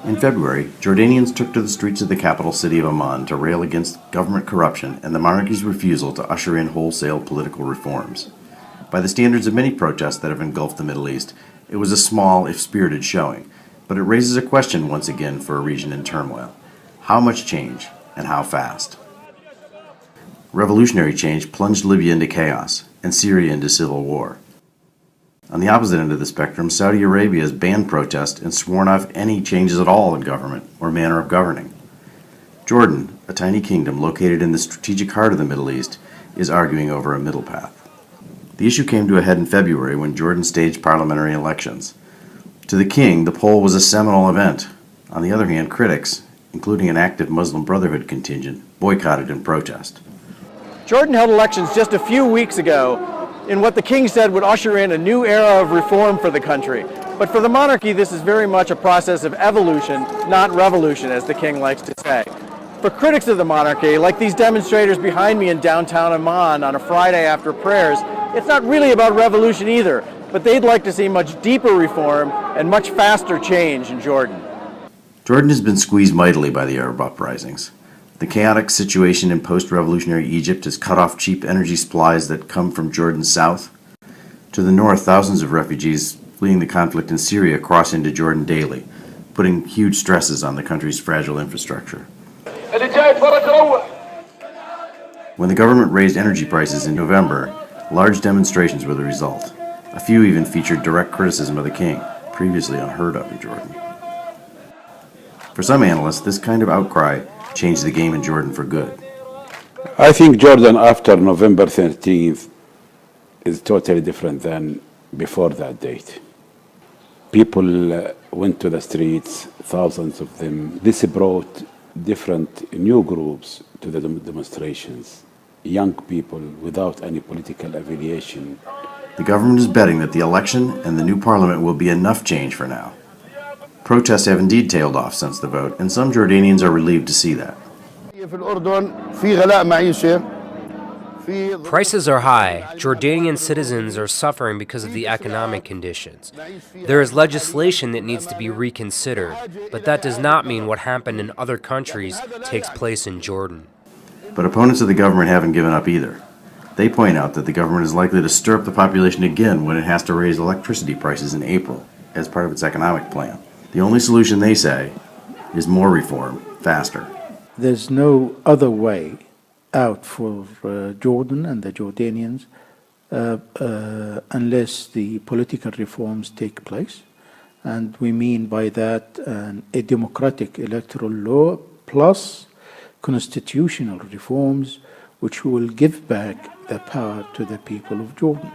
In February, Jordanians took to the streets of the capital city of Amman to rail against government corruption and the monarchy's refusal to usher in wholesale political reforms. By the standards of many protests that have engulfed the Middle East, it was a small, if spirited, showing, but it raises a question once again for a region in turmoil. How much change, and how fast? Revolutionary change plunged Libya into chaos, and Syria into civil war. On the opposite end of the spectrum, Saudi Arabia has banned protest and sworn off any changes at all in government or manner of governing. Jordan, a tiny kingdom located in the strategic heart of the Middle East, is arguing over a middle path. The issue came to a head in February when Jordan staged parliamentary elections. To the king, the poll was a seminal event. On the other hand, critics, including an active Muslim Brotherhood contingent, boycotted in protest. Jordan held elections just a few weeks ago in what the king said would usher in a new era of reform for the country. But for the monarchy, this is very much a process of evolution, not revolution, as the king likes to say. For critics of the monarchy, like these demonstrators behind me in downtown Amman on a Friday after prayers, it's not really about revolution either, but they'd like to see much deeper reform and much faster change in Jordan. Jordan has been squeezed mightily by the Arab uprisings. The chaotic situation in post-revolutionary Egypt has cut off cheap energy supplies that come from Jordan's south. To the north, thousands of refugees fleeing the conflict in Syria cross into Jordan daily, putting huge stresses on the country's fragile infrastructure. When the government raised energy prices in November, large demonstrations were the result. A few even featured direct criticism of the king, previously unheard of in Jordan. For some analysts, this kind of outcry changed the game in Jordan for good. I think Jordan after November 13th is totally different than before that date. People went to the streets, thousands of them. This brought different new groups to the demonstrations, young people without any political affiliation. The government is betting that the election and the new parliament will be enough change for now. Protests have indeed tailed off since the vote, and some Jordanians are relieved to see that. Prices are high. Jordanian citizens are suffering because of the economic conditions. There is legislation that needs to be reconsidered, but that does not mean what happened in other countries takes place in Jordan. But opponents of the government haven't given up either. They point out that the government is likely to stir up the population again when it has to raise electricity prices in April as part of its economic plan. The only solution, they say, is more reform, faster. There's no other way out for Jordan and the Jordanians unless the political reforms take place. And we mean by that a democratic electoral law plus constitutional reforms which will give back the power to the people of Jordan.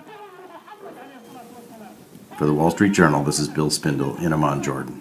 For the Wall Street Journal, this is Bill Spindle in Amman, Jordan.